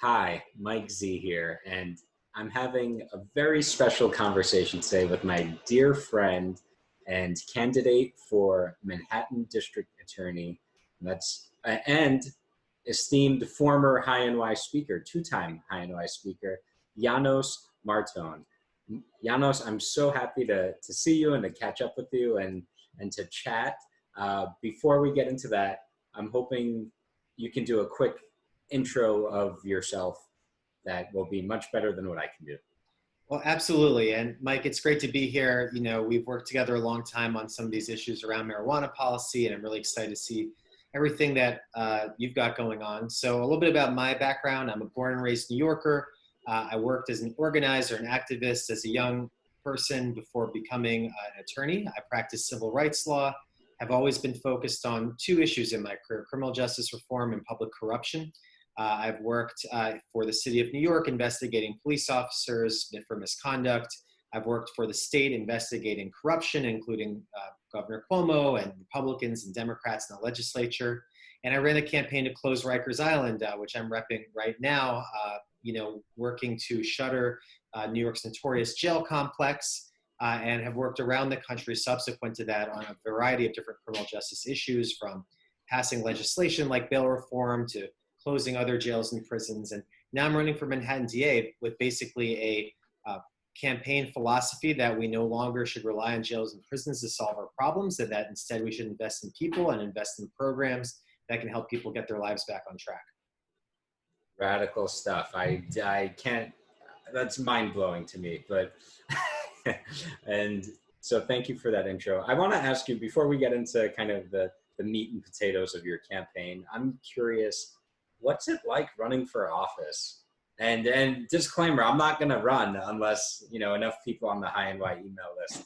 Hi, Mike Z here, and I'm having a very special conversation today with my dear friend and candidate for Manhattan District Attorney. And esteemed former High NY speaker, two-time High NY speaker, Janos Marton. Janos, I'm so happy to see you and to catch up with you and to chat. Before we get into that, I'm hoping you can do a quick intro of yourself that will be much better than what I can do. Well, absolutely. And Mike, it's great to be here. We've worked together a long time on some of these issues around marijuana policy, and I'm really excited to see everything that you've got going on. So a little bit about my background. I'm a born and raised New Yorker. I worked as an organizer and activist as a young person before becoming an attorney. I practiced civil rights law. I've always been focused on two issues in my career: criminal justice reform and public corruption. I've worked for the city of New York investigating police officers for misconduct. I've worked for the state investigating corruption, including Governor Cuomo and Republicans and Democrats in the legislature. And I ran a campaign to close Rikers Island, which I'm repping right now, working to shutter New York's notorious jail complex, and have worked around the country subsequent to that on a variety of different criminal justice issues, from passing legislation like bail reform to closing other jails and prisons. And now I'm running for Manhattan DA with basically a campaign philosophy that we no longer should rely on jails and prisons to solve our problems, and that instead we should invest in people and invest in programs that can help people get their lives back on track. Radical stuff. I can't, that's mind blowing to me, but, and so thank you for that intro. I want to ask you, before we get into kind of the meat and potatoes of your campaign, I'm curious, what's it like running for office? And disclaimer, I'm not going to run unless, enough people on the High NY email list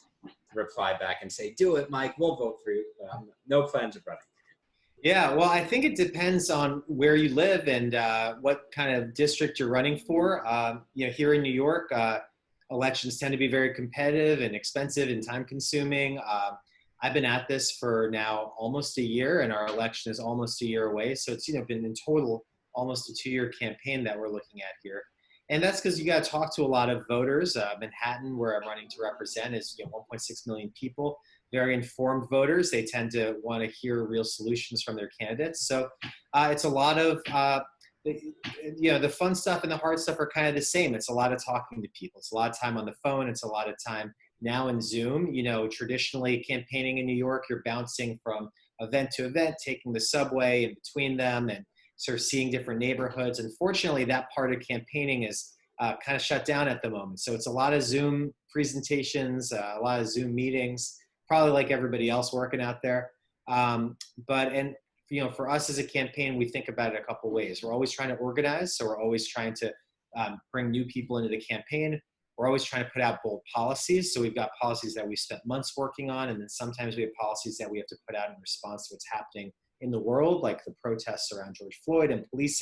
reply back and say, do it, Mike, we'll vote for you. No plans of running. Yeah, well, I think it depends on where you live and what kind of district you're running for. Here in New York, elections tend to be very competitive and expensive and time consuming. I've been at this for now almost a year, and our election is almost a year away. So it's been in total almost a 2-year campaign that we're looking at here. And that's because you got to talk to a lot of voters. Manhattan, where I'm running to represent, is 1.6 million people, very informed voters. They tend to want to hear real solutions from their candidates. So it's a lot of, the fun stuff and the hard stuff are kind of the same. It's a lot of talking to people. It's a lot of time on the phone. It's a lot of time now in Zoom. Traditionally campaigning in New York, you're bouncing from event to event, taking the subway in between them and sort of seeing different neighborhoods. Unfortunately, that part of campaigning is kind of shut down at the moment. So it's a lot of Zoom presentations, a lot of Zoom meetings, probably like everybody else working out there. For us as a campaign, we think about it a couple ways. We're always trying to organize. So we're always trying to bring new people into the campaign. We're always trying to put out bold policies. So we've got policies that we spent months working on, and then sometimes we have policies that we have to put out in response to what's happening in the world, like the protests around George Floyd and police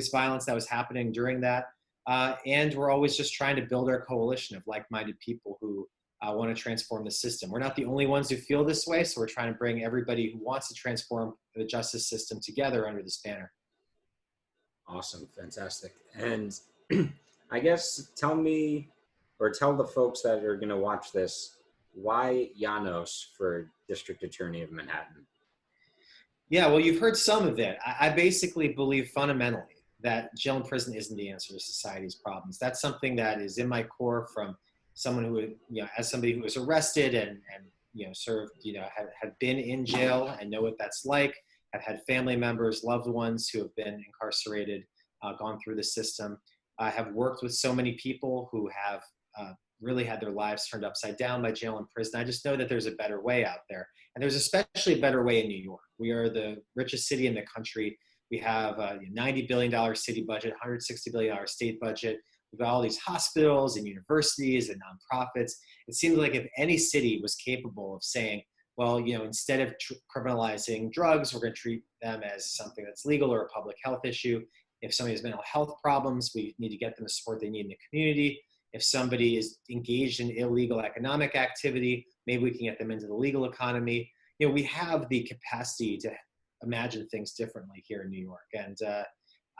violence that was happening during that. And we're always just trying to build our coalition of like-minded people who want to transform the system. We're not the only ones who feel this way, so we're trying to bring everybody who wants to transform the justice system together under this banner. Awesome, fantastic. And I guess tell me, or tell the folks that are going to watch this, why Janos for District Attorney of Manhattan? Yeah, well, you've heard some of it. I basically believe fundamentally that jail and prison isn't the answer to society's problems. That's something that is in my core from someone who, as somebody who was arrested and served, have been in jail and know what that's like. I've had family members, loved ones who have been incarcerated, gone through the system. I have worked with so many people who have really had their lives turned upside down by jail and prison. I just know that there's a better way out there. And there's especially a better way in New York. We are the richest city in the country. We have a $90 billion city budget, $160 billion state budget. We've got all these hospitals and universities and nonprofits. It seems like if any city was capable of saying, well, instead of criminalizing drugs, we're going to treat them as something that's legal or a public health issue. If somebody has mental health problems, we need to get them the support they need in the community. If somebody is engaged in illegal economic activity, maybe we can get them into the legal economy. We have the capacity to imagine things differently here in New York. And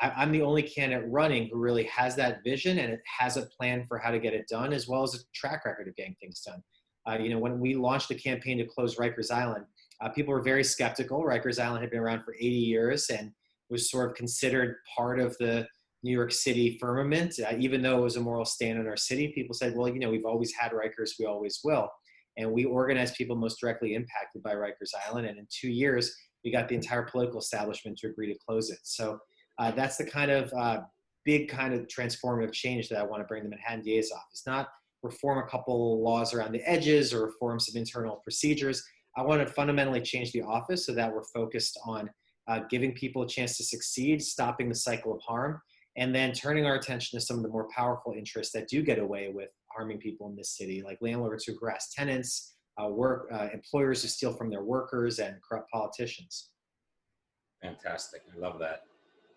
I'm the only candidate running who really has that vision and it has a plan for how to get it done, as well as a track record of getting things done. When we launched the campaign to close Rikers Island, people were very skeptical. Rikers Island had been around for 80 years and was sort of considered part of the New York City firmament. Even though it was a moral stand in our city, people said, well, we've always had Rikers, we always will. And we organized people most directly impacted by Rikers Island. And in 2 years, we got the entire political establishment to agree to close it. So that's the kind of big kind of transformative change that I want to bring to the Manhattan DA's office. Not reform a couple laws around the edges or reform some internal procedures. I want to fundamentally change the office so that we're focused on giving people a chance to succeed, stopping the cycle of harm, and then turning our attention to some of the more powerful interests that do get away with harming people in this city, like landlords who harass tenants, employers who steal from their workers, and corrupt politicians. Fantastic. I love that.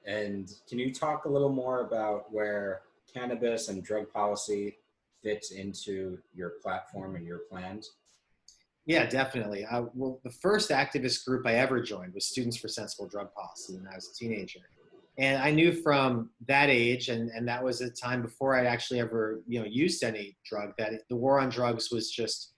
And can you talk a little more about where cannabis and drug policy fits into your platform and your plans? Yeah, definitely. Well, the first activist group I ever joined was Students for Sensible Drug Policy when I was a teenager. And I knew from that age, and that was a time before I actually ever used any drug, that the war on drugs was just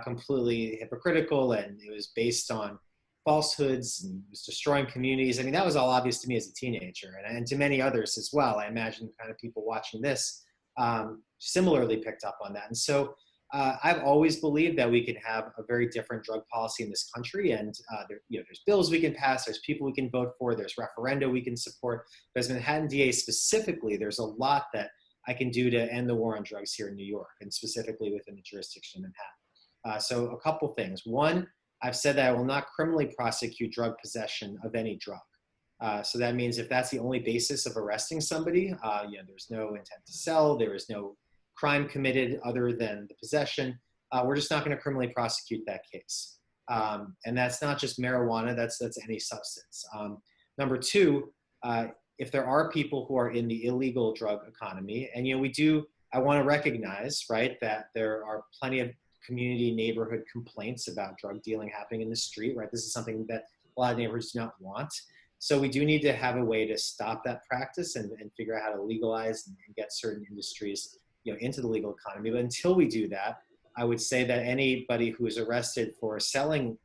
completely hypocritical, and it was based on falsehoods and it was destroying communities. I mean, that was all obvious to me as a teenager, and to many others as well. I imagine kind of people watching this similarly picked up on that. And so I've always believed that we can have a very different drug policy in this country, and there's bills we can pass, there's people we can vote for, there's referenda we can support. But as Manhattan DA specifically, there's a lot that I can do to end the war on drugs here in New York, and specifically within the jurisdiction of Manhattan. So a couple things. One, I've said that I will not criminally prosecute drug possession of any drug. So that means if that's the only basis of arresting somebody, there's no intent to sell, there is no crime committed other than the possession, we're just not going to criminally prosecute that case. And that's not just marijuana, that's any substance. Number two, if there are people who are in the illegal drug economy, and I want to recognize, right, that there are plenty of community neighborhood complaints about drug dealing happening in the street, right? This is something that a lot of neighborhoods do not want. So we do need to have a way to stop that practice and figure out how to legalize and get certain industries into the legal economy. But until we do that, I would say that anybody who is arrested for selling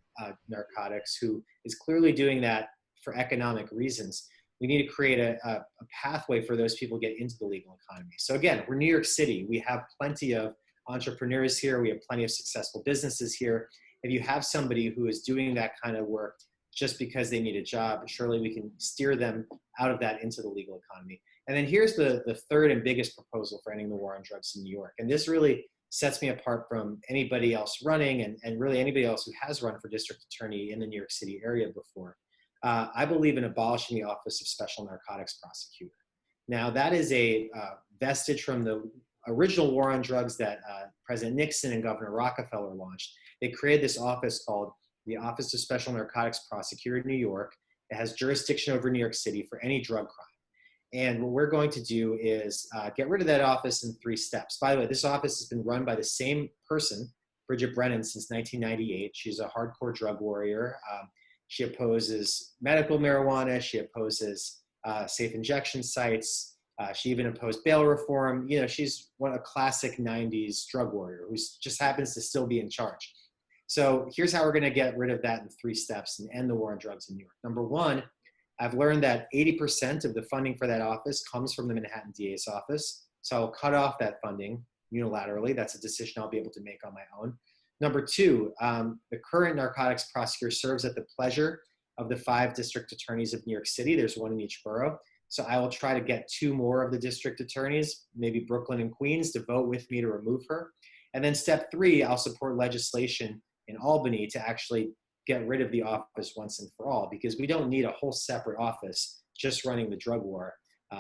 narcotics, who is clearly doing that for economic reasons, we need to create a pathway for those people to get into the legal economy. So again, we're New York City. We have plenty of entrepreneurs here. We have plenty of successful businesses here. If you have somebody who is doing that kind of work just because they need a job, surely we can steer them out of that into the legal economy. And then here's the third and biggest proposal for ending the war on drugs in New York. And this really sets me apart from anybody else running, and really anybody else who has run for district attorney in the New York City area before. I believe in abolishing the Office of Special Narcotics Prosecutor. Now, that is a vestige from the original war on drugs that President Nixon and Governor Rockefeller launched. They created this office called the Office of Special Narcotics Prosecutor in New York. It has jurisdiction over New York City for any drug crime. And what we're going to do is get rid of that office in 3 steps. By the way, this office has been run by the same person, Bridget Brennan, since 1998. She's a hardcore drug warrior. She opposes medical marijuana. She opposes safe injection sites. She even opposed bail reform. She's a classic 90s drug warrior who just happens to still be in charge. So here's how we're going to get rid of that in 3 steps and end the war on drugs in New York. Number one, I've learned that 80% of the funding for that office comes from the Manhattan DA's office. So I'll cut off that funding unilaterally. That's a decision I'll be able to make on my own. Number two, the current narcotics prosecutor serves at the pleasure of the 5 district attorneys of New York City. There's 1 in each borough. So I will try to get 2 more of the district attorneys, maybe Brooklyn and Queens, to vote with me to remove her. And then step 3, I'll support legislation in Albany to actually get rid of the office once and for all, because we don't need a whole separate office just running the drug war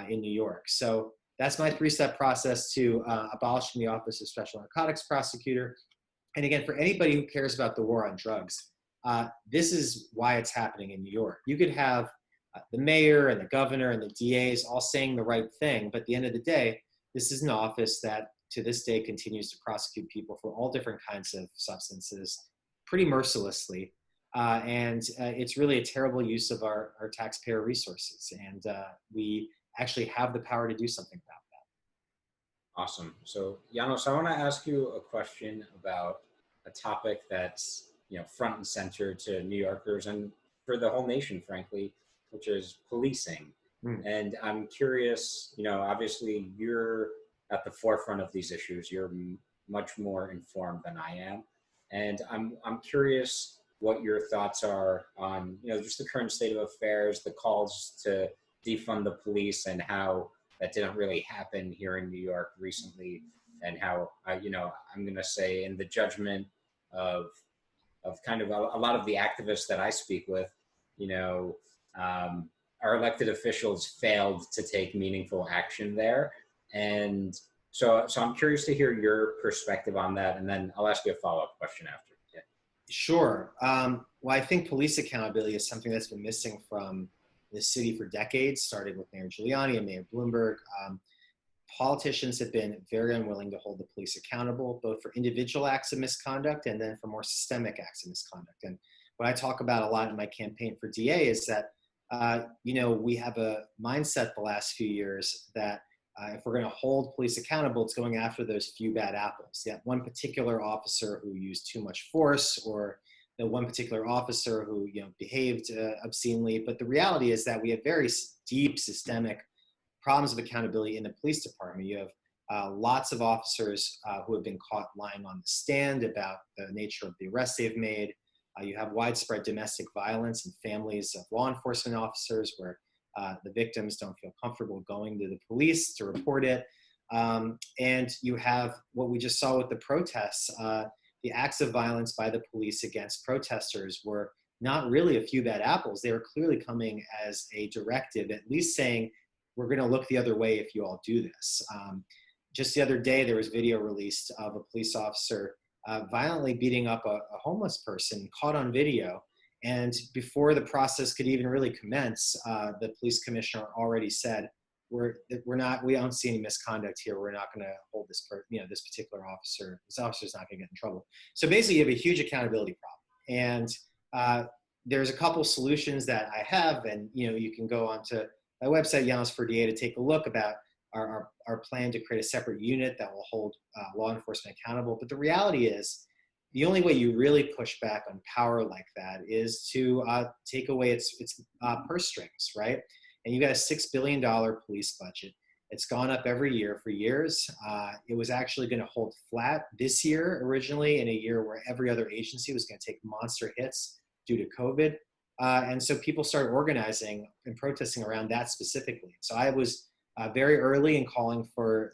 in New York. So that's my 3-step process to abolishing the Office of Special Narcotics Prosecutor. And again, for anybody who cares about the war on drugs, this is why it's happening in New York. You could have the mayor and the governor and the DAs all saying the right thing, but at the end of the day, this is an office that to this day continues to prosecute people for all different kinds of substances pretty mercilessly. It's really a terrible use of our taxpayer resources. And we actually have the power to do something about Awesome. So, Janos, I want to ask you a question about a topic that's, front and center to New Yorkers and for the whole nation, frankly, which is policing. that. Mm. And I'm curious, obviously you're at the forefront of these issues. You're much more informed than I am. And I'm curious what your thoughts are on, just the current state of affairs, the calls to defund the police and how that didn't really happen here in New York recently, and how I'm going to say in the judgment of kind of a lot of the activists that I speak with, you know, our elected officials failed to take meaningful action there, and so I'm curious to hear your perspective on that, and then I'll ask you a follow-up question after. Yeah. Sure. Well, I think police accountability is something that's been missing from the city for decades, starting with Mayor Giuliani and Mayor Bloomberg. Politicians have been very unwilling to hold the police accountable, both for individual acts of misconduct and then for more systemic acts of misconduct. And what I talk about a lot in my campaign for DA is that, we have a mindset the last few years that if we're going to hold police accountable, it's going after those few bad apples. That one particular officer who used too much force, or the one particular officer who behaved obscenely. But the reality is that we have very deep systemic problems of accountability in the police department. You have lots of officers who have been caught lying on the stand about the nature of the arrests they've made. You have widespread domestic violence in families of law enforcement officers where the victims don't feel comfortable going to the police to report it. And you have what we just saw with the protests. The acts of violence by the police against protesters were not really a few bad apples. They were clearly coming as a directive, at least saying, we're going to look the other way if you all do this. Just the other day, there was video released of a police officer violently beating up a homeless person, caught on video. And before the process could even really commence, the police commissioner already said, we don't see any misconduct here. We're not going to hold this particular officer. This officer's not going to get in trouble. So basically, you have a huge accountability problem. And there's a couple solutions that I have, and you can go onto my website, Janos for DA, to take a look about our plan to create a separate unit that will hold law enforcement accountable. But the reality is, the only way you really push back on power like that is to take away its purse strings, right? And you got a $6 billion police budget. It's gone up every year for years. It was actually going to hold flat this year originally, in a year where every other agency was going to take monster hits due to COVID. And so people started organizing and protesting around that specifically. So I was very early in calling for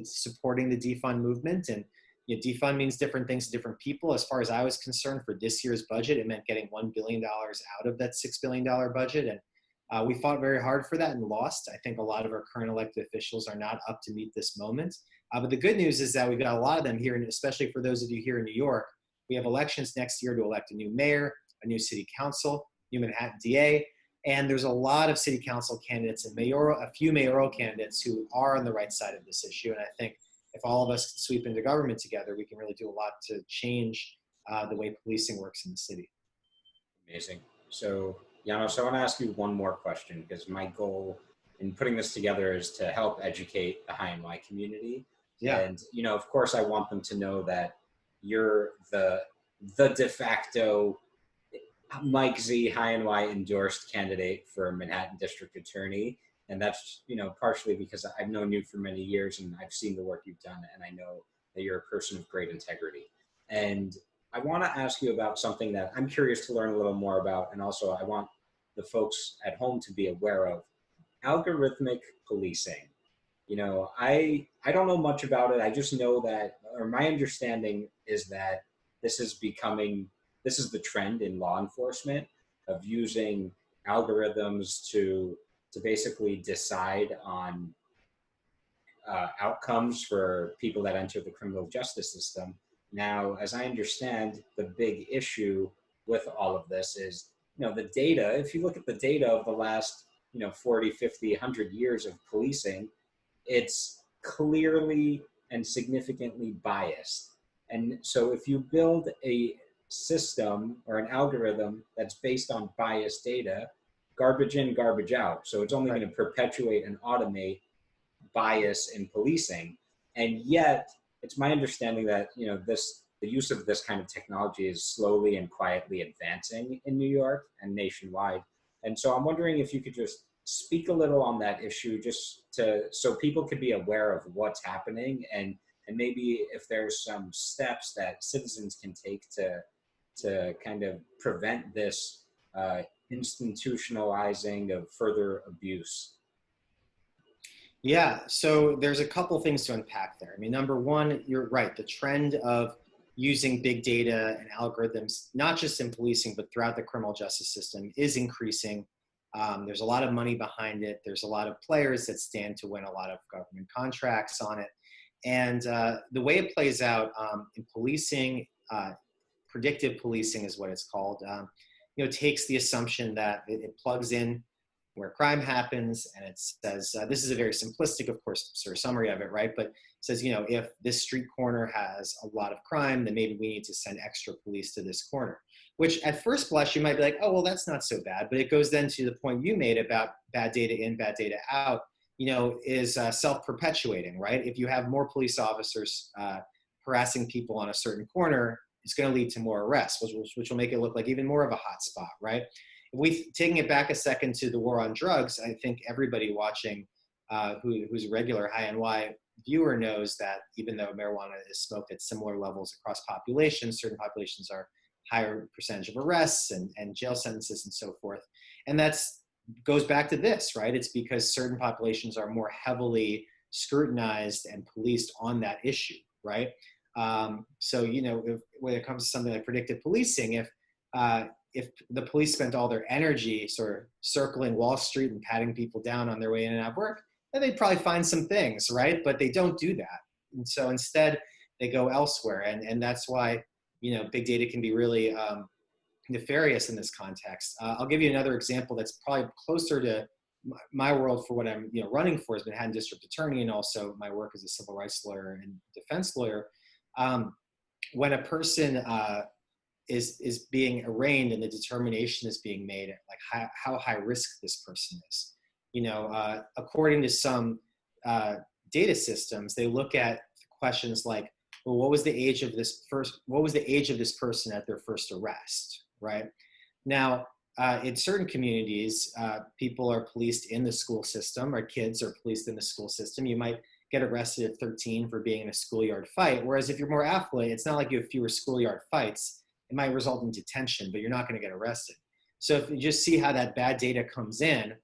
supporting the defund movement. And defund means different things to different people. As far as I was concerned, for this year's budget, it meant getting $1 billion out of that $6 billion budget. And we fought very hard for that and lost. I think a lot of our current elected officials are not up to meet this moment. But the good news is that we've got a lot of them here, and especially for those of you here in New York, we have elections next year to elect a new mayor, a new city council, new Manhattan DA, and there's a lot of city council candidates and a few mayoral candidates who are on the right side of this issue. And I think if all of us can sweep into government together, we can really do a lot to change the way policing works in the city. Amazing. So, Janos, I want to ask you one more question, because my goal in putting this together is to help educate the high and Y community. Yeah. And, of course, I want them to know that you're the de facto Mike Z high and Y endorsed candidate for Manhattan District Attorney. And that's, partially because I've known you for many years and I've seen the work you've done, and I know that you're a person of great integrity. And I want to ask you about something that I'm curious to learn a little more about, and also I want the folks at home to be aware of: algorithmic policing. I don't know much about it. I just know that, or my understanding is that this is the trend in law enforcement, of using algorithms to basically decide on outcomes for people that enter the criminal justice system. Now, as I understand, the big issue with all of this is, the data. If you look at the data of the last, 40, 50, 100 years of policing, it's clearly and significantly biased. And so if you build a system or an algorithm that's based on biased data, garbage in, garbage out. So it's only Right. going to perpetuate and automate bias in policing. And yet, it's my understanding that the use of this kind of technology is slowly and quietly advancing in New York and nationwide. And so I'm wondering if you could just speak a little on that issue, just to so people could be aware of what's happening, and maybe if there's some steps that citizens can take to kind of prevent this institutionalizing of further abuse. Yeah, so there's a couple things to unpack there. I mean, number one, you're right. The trend of using big data and algorithms, not just in policing, but throughout the criminal justice system, is increasing. There's a lot of money behind it. There's a lot of players that stand to win a lot of government contracts on it. And the way it plays out in policing, predictive policing is what it's called, takes the assumption that it plugs in where crime happens, and it says, this is a very simplistic, of course, sort of summary of it, right? But it says, if this street corner has a lot of crime, then maybe we need to send extra police to this corner, which at first blush, you might be like, oh, well, that's not so bad. But it goes then to the point you made about bad data in, bad data out, is self-perpetuating, right? If you have more police officers harassing people on a certain corner, it's going to lead to more arrests, which will make it look like even more of a hot spot, right? If we taking it back a second to the war on drugs, I think everybody watching who's a regular high NY viewer knows that even though marijuana is smoked at similar levels across populations, certain populations are higher percentage of arrests and jail sentences and so forth. And that's goes back to this, right? It's because certain populations are more heavily scrutinized and policed on that issue, right? So, when it comes to something like predictive policing, if the police spent all their energy sort of circling Wall Street and patting people down on their way in and out of work, then they'd probably find some things, right? But they don't do that. And so instead, they go elsewhere. And that's why, big data can be really nefarious in this context. I'll give you another example that's probably closer to my world for what I'm running for as Manhattan District Attorney, and also my work as a civil rights lawyer and defense lawyer. When a person is being arraigned and the determination is being made, like how high risk this person is. According to some data systems, they look at questions like, well, what was the age of this person at their first arrest, right? Now, in certain communities, people are policed in the school system, or kids are policed in the school system. You might get arrested at 13 for being in a schoolyard fight. Whereas if you're more affluent, it's not like you have fewer schoolyard fights. It might result in detention, but you're not going to get arrested. So if you just see how that bad data comes in,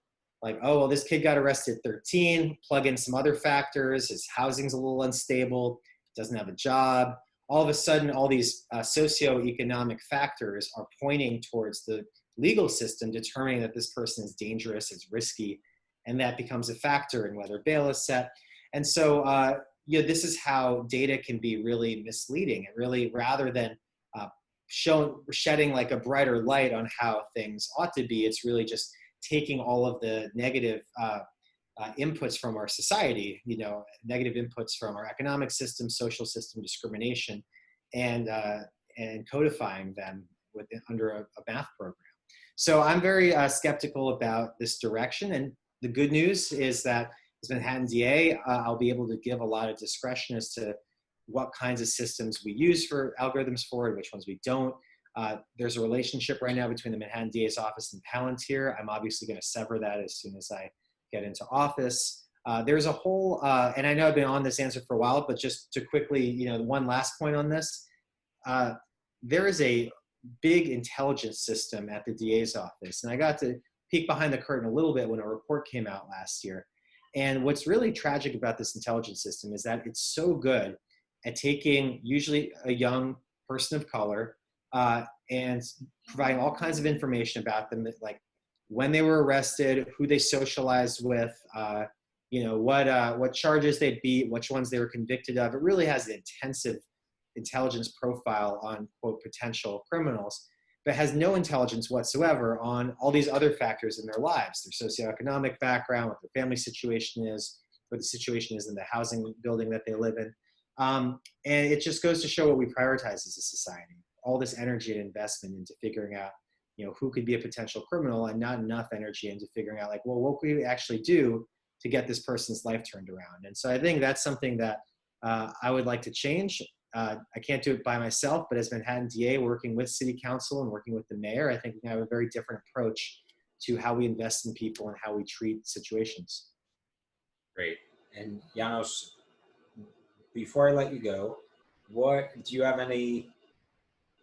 like, oh, well, this kid got arrested at 13, plug in some other factors, his housing's a little unstable, doesn't have a job. All of a sudden, all these socioeconomic factors are pointing towards the legal system, determining that this person is dangerous, is risky, and that becomes a factor in whether bail is set. And so, this is how data can be really misleading. It really, rather than shedding like a brighter light on how things ought to be, it's really just taking all of the negative inputs from our society, negative inputs from our economic system, social system, discrimination, and codifying them under a math program. So I'm very skeptical about this direction. And the good news is that as Manhattan DA, I'll be able to give a lot of discretion as to what kinds of systems we use for algorithms for and which ones we don't. There's a relationship right now between the Manhattan DA's office and Palantir. I'm obviously going to sever that as soon as I get into office. There's a whole, and I know I've been on this answer for a while, but just to quickly, one last point on this. There is a big intelligence system at the DA's office. And I got to peek behind the curtain a little bit when a report came out last year. And what's really tragic about this intelligence system is that it's so good at taking usually a young person of color and providing all kinds of information about them, like when they were arrested, who they socialized with, what charges they beat, which ones they were convicted of. It really has an intensive intelligence profile on, quote, potential criminals, but has no intelligence whatsoever on all these other factors in their lives, their socioeconomic background, what their family situation is, what the situation is in the housing building that they live in. And it just goes to show what we prioritize as a society. all this energy and investment into figuring out, who could be a potential criminal, and not enough energy into figuring out like, well, what can we actually do to get this person's life turned around? And so I think that's something that I would like to change. I can't do it by myself, but as Manhattan DA, working with City Council and working with the mayor, I think we have a very different approach to how we invest in people and how we treat situations. Great. And Janos, before I let you go, what do you have any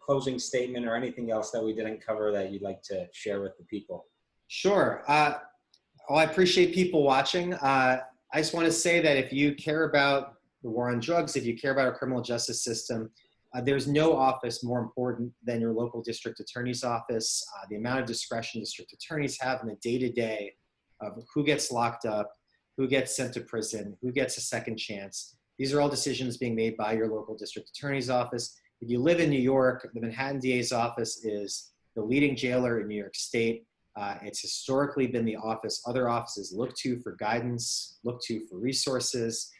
closing statement or anything else that we didn't cover that you'd like to share with the people? Sure. Well, I appreciate people watching. I just want to say that if you care about the war on drugs, if you care about our criminal justice system, there's no office more important than your local district attorney's office. The amount of discretion district attorneys have in the day-to-day of who gets locked up, who gets sent to prison, who gets a second chance. These are all decisions being made by your local district attorney's office. If you live in New York, the Manhattan DA's office is the leading jailer in New York State. It's historically been the office other offices look to for guidance, look to for resources.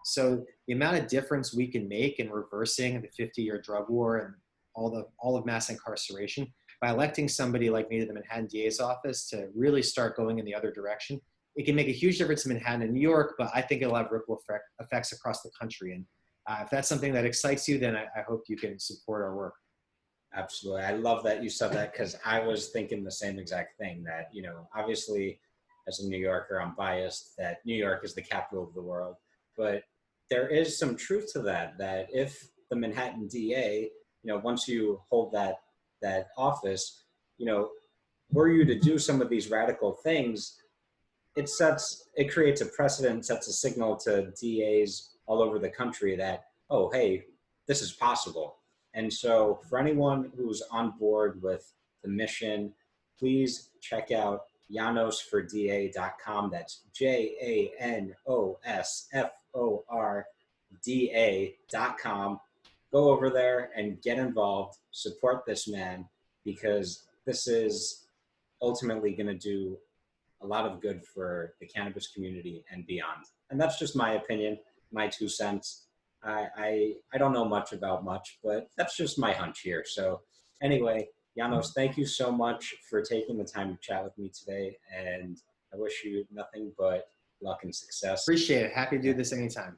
So the amount of difference we can make in reversing the 50-year drug war and all of mass incarceration by electing somebody like me to the Manhattan DA's office to really start going in the other direction, it can make a huge difference in Manhattan and New York, but I think it'll have ripple effects across the country. And if that's something that excites you, then I hope you can support our work. Absolutely. I love that you said that, because I was thinking the same exact thing, that, obviously as a New Yorker, I'm biased that New York is the capital of the world, but there is some truth to that, that if the Manhattan DA, once you hold that office, were you to do some of these radical things, it creates a precedent, sets a signal to DAs all over the country that, oh, hey, this is possible. And so for anyone who's on board with the mission, please check out janosforda.com. That's JANOSFORDA.com. Go over there and get involved, support this man, because this is ultimately going to do a lot of good for the cannabis community and beyond. And that's just my opinion, my 2 cents. I don't know much about much, but that's just my hunch here. So anyway, Janos, thank you so much for taking the time to chat with me today. And I wish you nothing but luck and success. Appreciate it. Happy to do this anytime.